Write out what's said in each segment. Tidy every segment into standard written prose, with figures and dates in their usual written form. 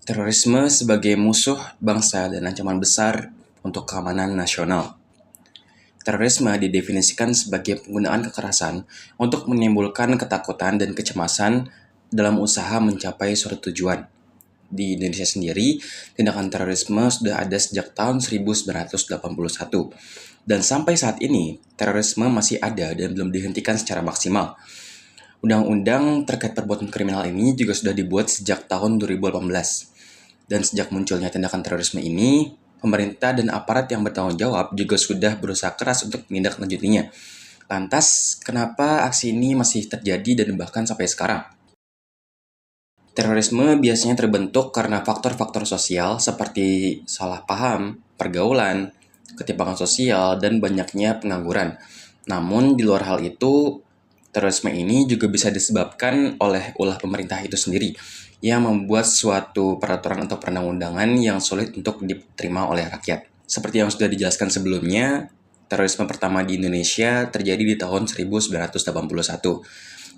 Terorisme sebagai musuh bangsa dan ancaman besar untuk keamanan nasional. Terorisme didefinisikan sebagai penggunaan kekerasan untuk menimbulkan ketakutan dan kecemasan dalam usaha mencapai suatu tujuan. Di Indonesia sendiri, tindakan terorisme sudah ada sejak tahun 1981. Dan sampai saat ini, terorisme masih ada dan belum dihentikan secara maksimal. Undang-undang terkait perbuatan kriminal ini juga sudah dibuat sejak tahun 2018. Dan sejak munculnya tindakan terorisme ini, pemerintah dan aparat yang bertanggung jawab juga sudah berusaha keras untuk menindaklanjutinya. Lantas, kenapa aksi ini masih terjadi dan bahkan sampai sekarang? Terorisme biasanya terbentuk karena faktor-faktor sosial seperti salah paham, pergaulan, ketimpangan sosial, dan banyaknya pengangguran. Namun, di luar hal itu, terorisme ini juga bisa disebabkan oleh ulah pemerintah itu sendiri yang membuat suatu peraturan atau perundang-undangan yang sulit untuk diterima oleh rakyat. Seperti yang sudah dijelaskan sebelumnya, terorisme pertama di Indonesia terjadi di tahun 1981.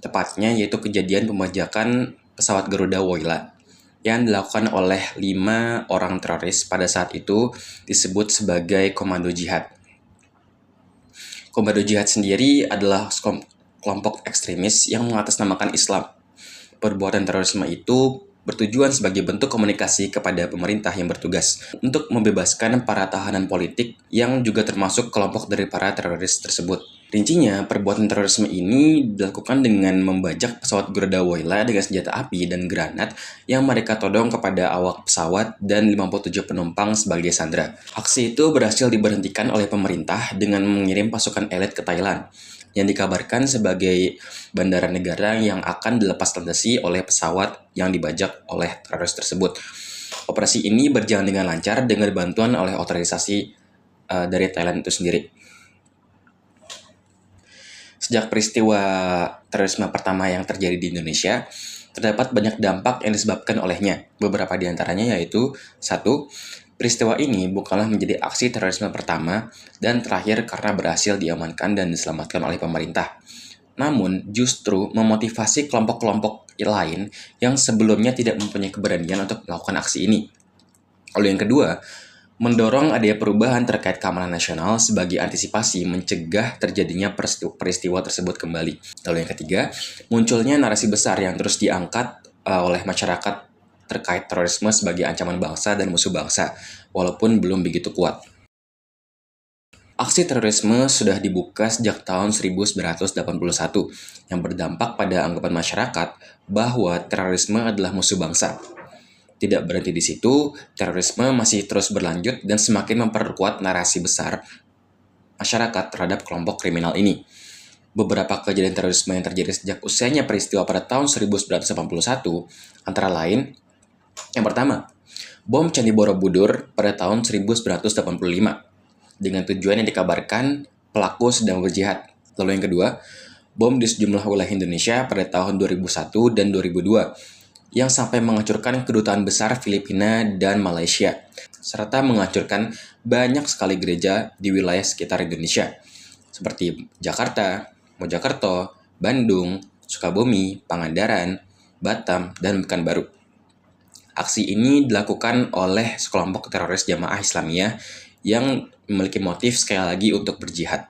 Tepatnya yaitu kejadian pembajakan pesawat Garuda Woyla yang dilakukan oleh 5 orang teroris pada saat itu disebut sebagai Komando Jihad. Komando Jihad sendiri adalah kelompok ekstremis yang mengatasnamakan Islam. Perbuatan terorisme itu bertujuan sebagai bentuk komunikasi kepada pemerintah yang bertugas untuk membebaskan para tahanan politik yang juga termasuk kelompok dari para teroris tersebut. Rincinya, perbuatan terorisme ini dilakukan dengan membajak pesawat Garuda Woyla dengan senjata api dan granat yang mereka todong kepada awak pesawat dan 57 penumpang sebagai sandera. Aksi itu berhasil diberhentikan oleh pemerintah dengan mengirim pasukan elit ke Thailand yang dikabarkan sebagai bandara negara yang akan dilepas landasi oleh pesawat yang dibajak oleh teroris tersebut. Operasi ini berjalan dengan lancar dengan bantuan oleh otorisasi dari Thailand itu sendiri. Sejak peristiwa terorisme pertama yang terjadi di Indonesia, terdapat banyak dampak yang disebabkan olehnya. Beberapa di antaranya yaitu 1. Peristiwa ini bukanlah menjadi aksi terorisme pertama dan terakhir karena berhasil diamankan dan diselamatkan oleh pemerintah. Namun, justru memotivasi kelompok-kelompok lain yang sebelumnya tidak mempunyai keberanian untuk melakukan aksi ini. Lalu yang kedua, mendorong adanya perubahan terkait keamanan nasional sebagai antisipasi mencegah terjadinya peristiwa tersebut kembali. Lalu yang ketiga, munculnya narasi besar yang terus diangkat oleh masyarakat terkait terorisme sebagai ancaman bangsa dan musuh bangsa, walaupun belum begitu kuat. Aksi terorisme sudah dibuka sejak tahun 1981 yang berdampak pada anggapan masyarakat bahwa terorisme adalah musuh bangsa. Tidak berhenti di situ, terorisme masih terus berlanjut dan semakin memperkuat narasi besar masyarakat terhadap kelompok kriminal ini. Beberapa kejadian terorisme yang terjadi sejak usianya peristiwa pada tahun 1981, antara lain, yang pertama, bom Candi Borobudur pada tahun 1985, dengan tujuan yang dikabarkan pelaku sedang berjihad. Lalu yang kedua, bom di sejumlah wilayah Indonesia pada tahun 2001 dan 2002, yang sampai menghancurkan kedutaan besar Filipina dan Malaysia, serta menghancurkan banyak sekali gereja di wilayah sekitar Indonesia, seperti Jakarta, Mojokerto, Bandung, Sukabumi, Pangandaran, Batam, dan Pekanbaru. Aksi ini dilakukan oleh sekelompok teroris Jamaah Islamiyah yang memiliki motif sekali lagi untuk berjihad.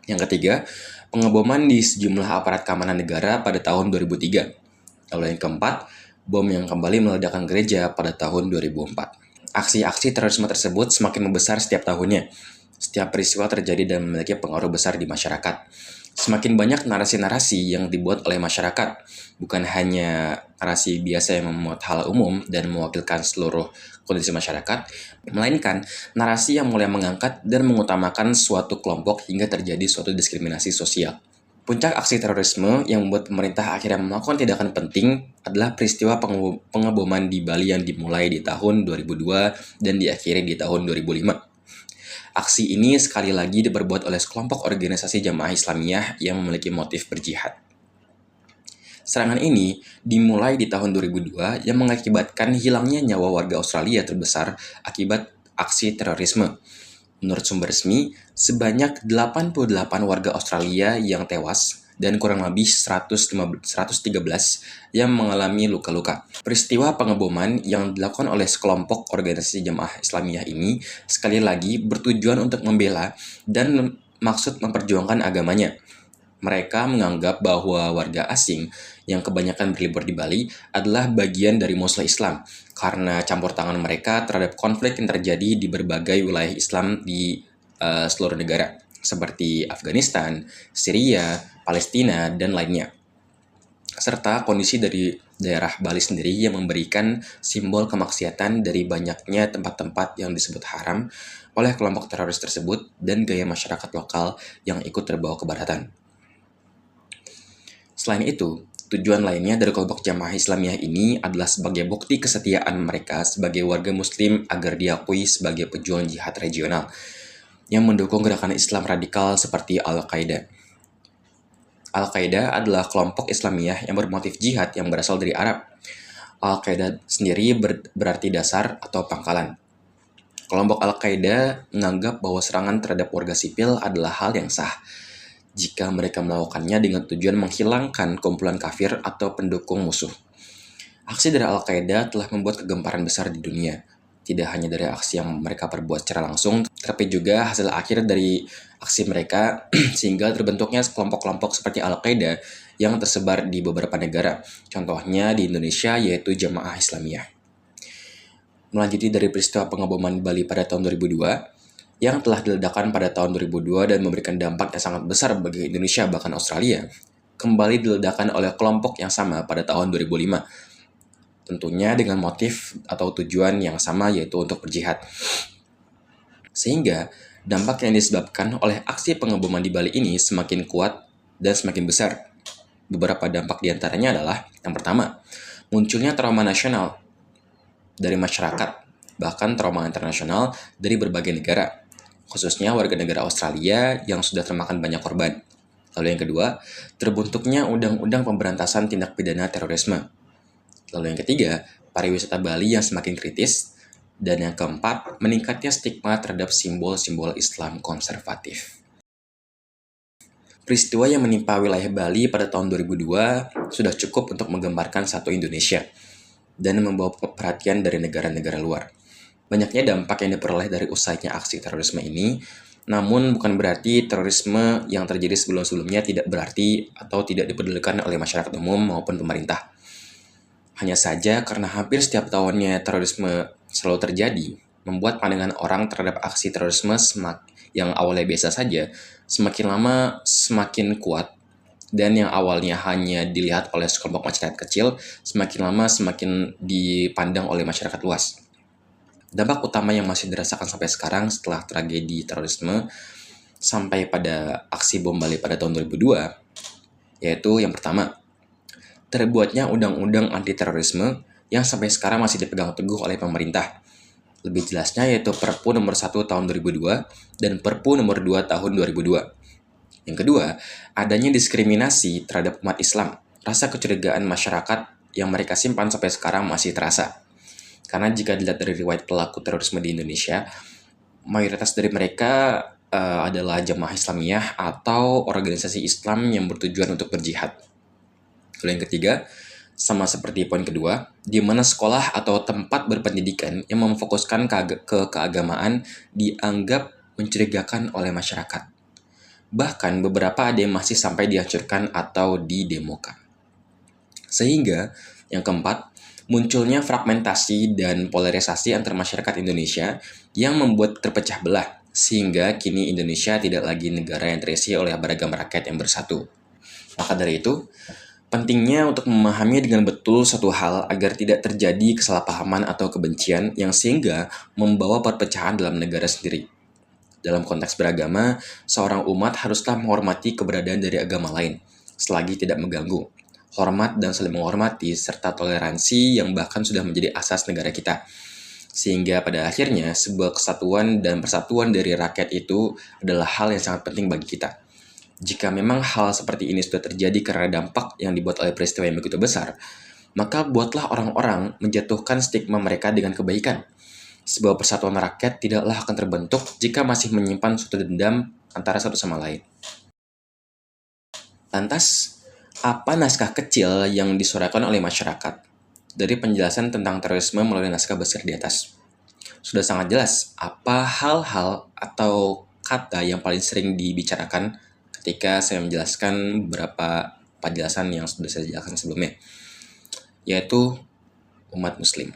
Yang ketiga, pengeboman di sejumlah aparat keamanan negara pada tahun 2003. Lalu yang keempat, bom yang kembali meledakkan gereja pada tahun 2004. Aksi-aksi terorisme tersebut semakin membesar setiap tahunnya. Setiap peristiwa terjadi dan memiliki pengaruh besar di masyarakat. Semakin banyak narasi-narasi yang dibuat oleh masyarakat, bukan hanya narasi biasa yang memuat hal umum dan mewakilkan seluruh kondisi masyarakat, melainkan narasi yang mulai mengangkat dan mengutamakan suatu kelompok hingga terjadi suatu diskriminasi sosial. Puncak aksi terorisme yang membuat pemerintah akhirnya melakukan tindakan penting adalah peristiwa pengeboman di Bali yang dimulai di tahun 2002 dan diakhiri di tahun 2005. Aksi ini sekali lagi diperbuat oleh sekelompok organisasi Jamaah Islamiyah yang memiliki motif berjihad. Serangan ini dimulai di tahun 2002 yang mengakibatkan hilangnya nyawa warga Australia terbesar akibat aksi terorisme. Menurut sumber resmi, sebanyak 88 warga Australia yang tewas dan kurang lebih 113 yang mengalami luka-luka. Peristiwa pengeboman yang dilakukan oleh sekelompok organisasi Jamaah Islamiyah ini sekali lagi bertujuan untuk membela dan maksud memperjuangkan agamanya. Mereka menganggap bahwa warga asing yang kebanyakan berlibur di Bali adalah bagian dari musuh Islam karena campur tangan mereka terhadap konflik yang terjadi di berbagai wilayah Islam di seluruh negara seperti Afghanistan, Syria, Palestina, dan lainnya. Serta kondisi dari daerah Bali sendiri yang memberikan simbol kemaksiatan dari banyaknya tempat-tempat yang disebut haram oleh kelompok teroris tersebut dan gaya masyarakat lokal yang ikut terbawa kebaratan. Selain itu, tujuan lainnya dari kelompok Jamaah Islamiyah ini adalah sebagai bukti kesetiaan mereka sebagai warga muslim agar diakui sebagai pejuang jihad regional yang mendukung gerakan Islam radikal seperti Al-Qaeda. Al-Qaeda adalah kelompok Islamiyah yang bermotif jihad yang berasal dari Arab. Al-Qaeda sendiri berarti dasar atau pangkalan. Kelompok Al-Qaeda menganggap bahwa serangan terhadap warga sipil adalah hal yang sah jika mereka melakukannya dengan tujuan menghilangkan kumpulan kafir atau pendukung musuh. Aksi dari Al-Qaeda telah membuat kegemparan besar di dunia. Tidak hanya dari aksi yang mereka perbuat secara langsung, tapi juga hasil akhir dari aksi mereka sehingga terbentuknya kelompok-kelompok seperti Al-Qaeda yang tersebar di beberapa negara. Contohnya di Indonesia yaitu Jamaah Islamiyah. Melanjuti dari peristiwa pengeboman Bali pada tahun 2002, yang telah diledakkan pada tahun 2002 dan memberikan dampak yang sangat besar bagi Indonesia bahkan Australia, kembali diledakkan oleh kelompok yang sama pada tahun 2005. Tentunya dengan motif atau tujuan yang sama yaitu untuk berjihad. Sehingga dampak yang disebabkan oleh aksi pengeboman di Bali ini semakin kuat dan semakin besar. Beberapa dampak diantaranya adalah, yang pertama, munculnya trauma nasional dari masyarakat, bahkan trauma internasional dari berbagai negara, khususnya warga negara Australia yang sudah termakan banyak korban. Lalu yang kedua, terbentuknya Undang-Undang Pemberantasan Tindak Pidana Terorisme. Lalu yang ketiga, pariwisata Bali yang semakin kritis. Dan yang keempat, meningkatnya stigma terhadap simbol-simbol Islam konservatif. Peristiwa yang menimpa wilayah Bali pada tahun 2002 sudah cukup untuk menggambarkan satu Indonesia dan membawa perhatian dari negara-negara luar. Banyaknya dampak yang diperoleh dari usainya aksi terorisme ini, namun bukan berarti terorisme yang terjadi sebelum-sebelumnya tidak berarti atau tidak dipedulikan oleh masyarakat umum maupun pemerintah. Hanya saja karena hampir setiap tahunnya terorisme selalu terjadi, membuat pandangan orang terhadap aksi terorisme yang awalnya biasa saja, semakin lama semakin kuat, dan yang awalnya hanya dilihat oleh sekelompok masyarakat kecil, semakin lama semakin dipandang oleh masyarakat luas. Dampak utama yang masih dirasakan sampai sekarang setelah tragedi terorisme sampai pada aksi bom Bali pada tahun 2002, yaitu yang pertama, terbuatnya undang-undang anti-terorisme yang sampai sekarang masih dipegang teguh oleh pemerintah. Lebih jelasnya yaitu Perpu nomor 1 tahun 2002 dan Perpu nomor 2 tahun 2002. Yang kedua, adanya diskriminasi terhadap umat Islam. Rasa kecurigaan masyarakat yang mereka simpan sampai sekarang masih terasa. Karena jika dilihat dari riwayat pelaku terorisme di Indonesia, mayoritas dari mereka adalah jamaah Islamiyah atau organisasi Islam yang bertujuan untuk berjihad. Lalu yang ketiga, sama seperti poin kedua, di mana sekolah atau tempat berpendidikan yang memfokuskan ke keagamaan dianggap mencurigakan oleh masyarakat. Bahkan beberapa ada yang masih sampai dihancurkan atau didemokan. Sehingga, yang keempat, munculnya fragmentasi dan polarisasi antar masyarakat Indonesia yang membuat terpecah belah, sehingga kini Indonesia tidak lagi negara yang terisi oleh beragam rakyat yang bersatu. Maka dari itu, pentingnya untuk memahami dengan betul suatu hal agar tidak terjadi kesalahpahaman atau kebencian yang sehingga membawa perpecahan dalam negara sendiri. Dalam konteks beragama, seorang umat haruslah menghormati keberadaan dari agama lain, selagi tidak mengganggu. Hormat dan saling menghormati serta toleransi yang bahkan sudah menjadi asas negara kita. Sehingga pada akhirnya sebuah kesatuan dan persatuan dari rakyat itu adalah hal yang sangat penting bagi kita. Jika memang hal seperti ini sudah terjadi karena dampak yang dibuat oleh peristiwa yang begitu besar, maka buatlah orang-orang menjatuhkan stigma mereka dengan kebaikan. Sebuah persatuan rakyat tidaklah akan terbentuk jika masih menyimpan suatu dendam antara satu sama lain. Lantas, apa naskah kecil yang disuarakan oleh masyarakat? Dari penjelasan tentang terorisme melalui naskah besar di atas, sudah sangat jelas apa hal-hal atau kata yang paling sering dibicarakan ketika saya menjelaskan beberapa penjelasan yang sudah saya jelaskan sebelumnya, yaitu umat muslim.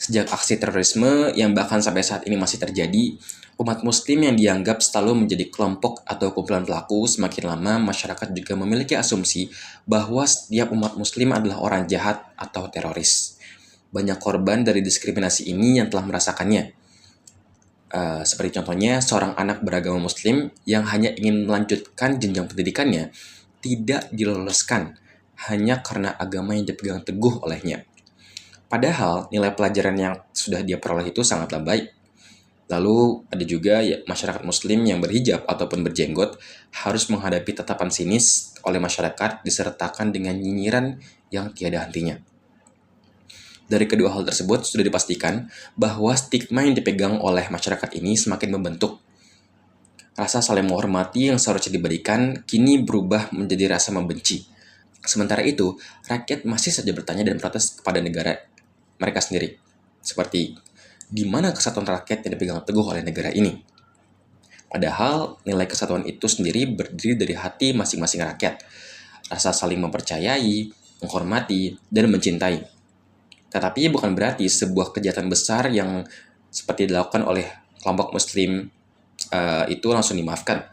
Sejak aksi terorisme yang bahkan sampai saat ini masih terjadi, umat muslim yang dianggap selalu menjadi kelompok atau kumpulan pelaku, semakin lama masyarakat juga memiliki asumsi bahwa setiap umat muslim adalah orang jahat atau teroris. Banyak korban dari diskriminasi ini yang telah merasakannya. Seperti contohnya, seorang anak beragama muslim yang hanya ingin melanjutkan jenjang pendidikannya tidak diloloskan hanya karena agama yang dipegang teguh olehnya. Padahal nilai pelajaran yang sudah dia peroleh itu sangatlah baik. Lalu ada juga masyarakat muslim yang berhijab ataupun berjenggot harus menghadapi tatapan sinis oleh masyarakat disertakan dengan nyinyiran yang tiada hentinya. Dari kedua hal tersebut sudah dipastikan bahwa stigma yang dipegang oleh masyarakat ini semakin membentuk. Rasa saling menghormati yang seharusnya diberikan kini berubah menjadi rasa membenci. Sementara itu, rakyat masih saja bertanya dan protes kepada negara mereka sendiri. Seperti, di mana kesatuan rakyat yang dipegang teguh oleh negara ini? Padahal, nilai kesatuan itu sendiri berdiri dari hati masing-masing rakyat. Rasa saling mempercayai, menghormati, dan mencintai. Tetapi bukan berarti sebuah kejahatan besar yang seperti dilakukan oleh kelompok muslim itu langsung dimaafkan.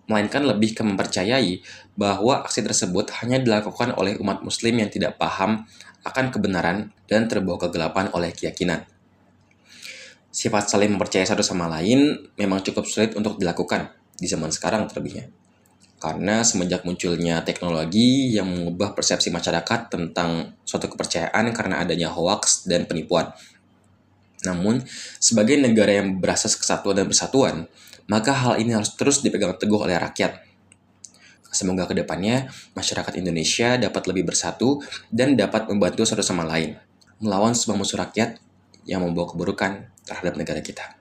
Melainkan lebih ke mempercayai bahwa aksi tersebut hanya dilakukan oleh umat muslim yang tidak paham akan kebenaran dan terbawa kegelapan oleh keyakinan. Sifat saling mempercayai satu sama lain memang cukup sulit untuk dilakukan di zaman sekarang terlebihnya. Karena semenjak munculnya teknologi yang mengubah persepsi masyarakat tentang suatu kepercayaan karena adanya hoaks dan penipuan. Namun, sebagai negara yang berasas kesatuan dan persatuan, maka hal ini harus terus dipegang teguh oleh rakyat. Semoga kedepannya masyarakat Indonesia dapat lebih bersatu dan dapat membantu satu sama lain, melawan semua musuh rakyat yang membawa keburukan terhadap negara kita.